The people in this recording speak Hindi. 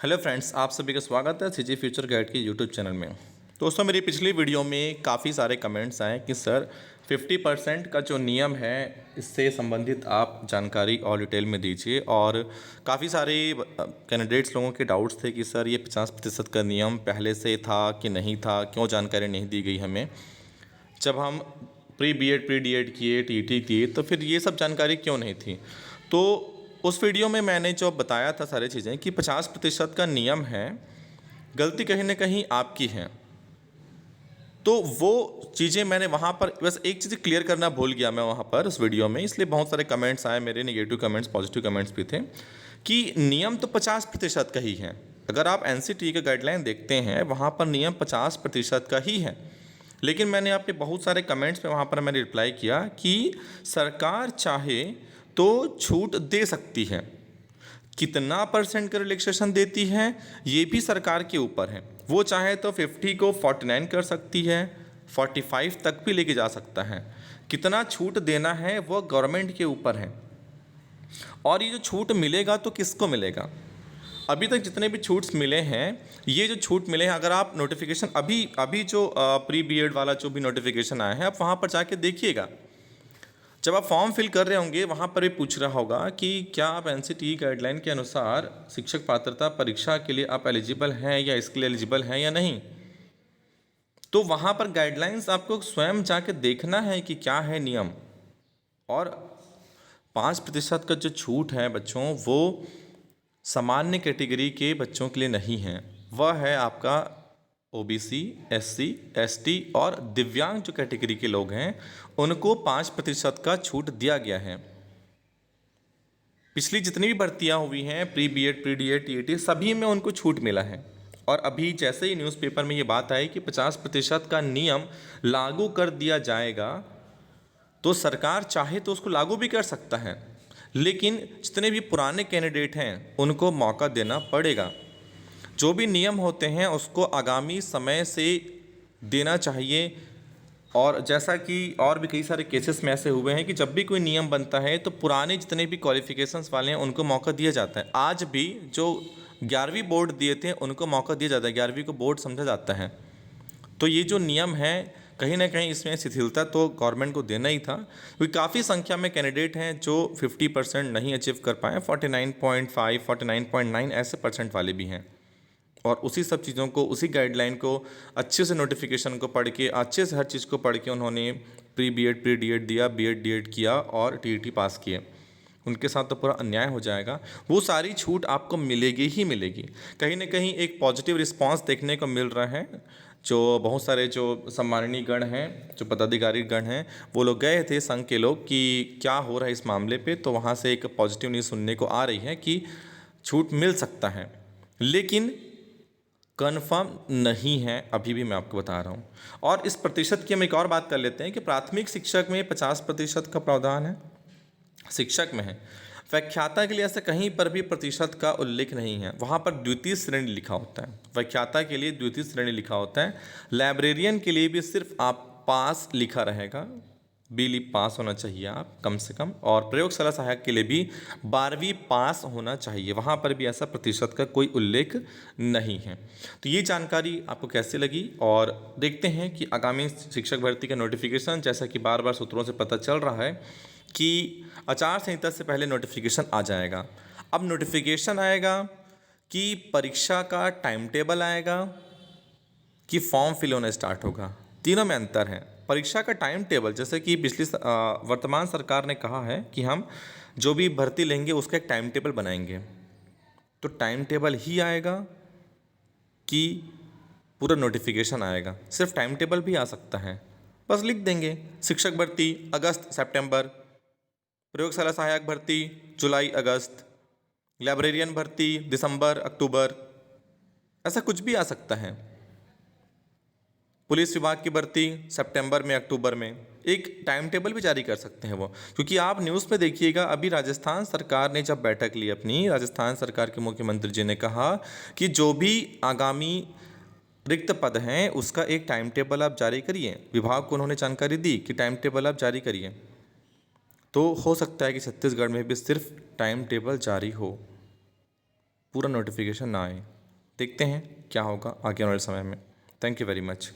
हेलो फ्रेंड्स, आप सभी का स्वागत है सीजी फ्यूचर गाइड के यूट्यूब चैनल में। दोस्तों, मेरी पिछली वीडियो में काफ़ी सारे कमेंट्स आए कि सर 50% का जो नियम है इससे संबंधित आप जानकारी और डिटेल में दीजिए। और काफ़ी सारे कैंडिडेट्स लोगों के डाउट्स थे कि सर ये 50% का नियम पहले से था कि नहीं था, क्यों जानकारी नहीं दी गई हमें। जब हम प्री बीएड प्री डीएड किए, टीटी किए, तो फिर ये सब जानकारी क्यों नहीं थी। तो उस वीडियो में मैंने जो बताया था सारी चीज़ें कि 50% का नियम है, गलती कहीं ना कहीं आपकी है। तो वो चीज़ें मैंने वहाँ पर बस एक चीज़ क्लियर करना भूल गया मैं वहाँ पर उस वीडियो में, इसलिए बहुत सारे कमेंट्स आए मेरे, नेगेटिव कमेंट्स, पॉजिटिव कमेंट्स भी थे कि नियम तो 50% का ही है। अगर आप एनसीटी का गाइडलाइन देखते हैं वहाँ पर नियम 50% का ही है। लेकिन मैंने आपके बहुत सारे कमेंट्स पे वहाँ पर मैंने रिप्लाई किया कि सरकार चाहे तो छूट दे सकती है। कितना परसेंट का रिलैक्सेशन देती है ये भी सरकार के ऊपर है। वो चाहे तो 50 को 49 कर सकती है, 45 तक भी लेके जा सकता है। कितना छूट देना है वो गवर्नमेंट के ऊपर है। और ये जो छूट मिलेगा तो किसको मिलेगा? अभी तक जितने भी छूट्स मिले हैं, ये जो छूट मिले हैं, अगर आप नोटिफिकेशन अभी अभी जो प्री बीएड वाला जो भी नोटिफिकेशन आया है, आप वहाँ पर जाके देखिएगा। जब आप फॉर्म फिल कर रहे होंगे वहाँ पर भी पूछ रहा होगा कि क्या आप एनसीटी गाइडलाइन के अनुसार शिक्षक पात्रता परीक्षा के लिए आप एलिजिबल हैं या इसके लिए एलिजिबल हैं या नहीं। तो वहाँ पर गाइडलाइंस आपको स्वयं जाके देखना है कि क्या है नियम। और 5% का जो छूट है बच्चों, वो सामान्य कैटेगरी के बच्चों के लिए नहीं है। वह है आपका ओबीसी, एससी, एसटी और दिव्यांग जो कैटेगरी के लोग हैं उनको 5% का छूट दिया गया है। पिछली जितनी भी भर्तियां हुई हैं, pre BEd pre DEd TET, सभी में उनको छूट मिला है। और अभी जैसे ही न्यूज़पेपर में ये बात आई कि 50% का नियम लागू कर दिया जाएगा, तो सरकार चाहे तो उसको लागू भी कर सकता है। लेकिन जितने भी पुराने कैंडिडेट हैं उनको मौका देना पड़ेगा। जो भी नियम होते हैं उसको आगामी समय से देना चाहिए। और जैसा कि और भी कई सारे केसेस में ऐसे हुए हैं कि जब भी कोई नियम बनता है तो पुराने जितने भी क्वालिफिकेशंस वाले हैं उनको मौका दिया जाता है। आज भी जो 11वीं बोर्ड दिए थे उनको मौका दिया जाता है, 11वीं को बोर्ड समझा जाता है। तो ये जो नियम है कहीं ना कहीं इसमें शिथिलता तो गवर्नमेंट को देना ही था, क्योंकि काफ़ी संख्या में कैंडिडेट हैं जो 50% नहीं अचीव कर पाए, 49.5 49.9 ऐसे परसेंट वाले भी हैं। और उसी सब चीज़ों को, उसी गाइडलाइन को अच्छे से, नोटिफिकेशन को पढ़ के, अच्छे से हर चीज़ को पढ़ के उन्होंने प्री बीएड प्री डीएड दिया, बीएड डीएड किया और टीईटी पास किए। उनके साथ तो पूरा अन्याय हो जाएगा। वो सारी छूट आपको मिलेगी ही मिलेगी। कहीं ना कहीं एक पॉजिटिव रिस्पांस देखने को मिल रहा है। जो बहुत सारे जो सम्माननीय गण हैं, जो पदाधिकारी गण हैं, वो लोग गए थे संघ के लोग कि क्या हो रहा है इस मामले पे, तो वहाँ से एक पॉजिटिव न्यूज़ सुनने को आ रही है कि छूट मिल सकता है। लेकिन कन्फर्म नहीं है, अभी भी मैं आपको बता रहा हूँ। और इस प्रतिशत की हम एक और बात कर लेते हैं कि प्राथमिक शिक्षक में 50% का प्रावधान है, शिक्षक में है। व्याख्याता के लिए ऐसा कहीं पर भी प्रतिशत का उल्लेख नहीं है। वहाँ पर द्वितीय श्रेणी लिखा होता है, व्याख्याता के लिए द्वितीय श्रेणी लिखा होता है। लाइब्रेरियन के लिए भी सिर्फ आप पास लिखा रहेगा, बीली पास होना चाहिए आप कम से कम। और प्रयोगशाला सहायक के लिए भी 12वीं पास होना चाहिए। वहाँ पर भी ऐसा प्रतिशत का कोई उल्लेख नहीं है। तो ये जानकारी आपको कैसे लगी? और देखते हैं कि आगामी शिक्षक भर्ती का नोटिफिकेशन, जैसा कि बार बार सूत्रों से पता चल रहा है कि आचार संहिता से पहले नोटिफिकेशन आ जाएगा। अब नोटिफिकेशन आएगा कि परीक्षा का टाइम टेबल आएगा कि फॉर्म फिल होना स्टार्ट होगा, तीनों में अंतर है। परीक्षा का टाइम टेबल, जैसे कि वर्तमान सरकार ने कहा है कि हम जो भी भर्ती लेंगे उसका एक टाइम टेबल बनाएंगे। तो टाइम टेबल ही आएगा कि पूरा नोटिफिकेशन आएगा? सिर्फ टाइम टेबल भी आ सकता है, बस लिख देंगे शिक्षक भर्ती अगस्त सितंबर, प्रयोगशाला सहायक भर्ती जुलाई अगस्त, लाइब्रेरियन भर्ती दिसंबर अक्टूबर, ऐसा कुछ भी आ सकता है। पुलिस विभाग की भर्ती सितंबर में अक्टूबर में, एक टाइम टेबल भी जारी कर सकते हैं वो। क्योंकि आप न्यूज़ में देखिएगा, अभी राजस्थान सरकार ने जब बैठक ली अपनी, राजस्थान सरकार के मुख्यमंत्री जी ने कहा कि जो भी आगामी रिक्त पद हैं उसका एक टाइम टेबल आप जारी करिए। विभाग को उन्होंने जानकारी दी कि टाइम टेबल आप जारी करिए। तो हो सकता है कि छत्तीसगढ़ में भी सिर्फ टाइम टेबल जारी हो। पूरा नोटिफिकेशन ना आए। देखते हैं क्या होगा आगे आने वाले समय में। Thank you very much.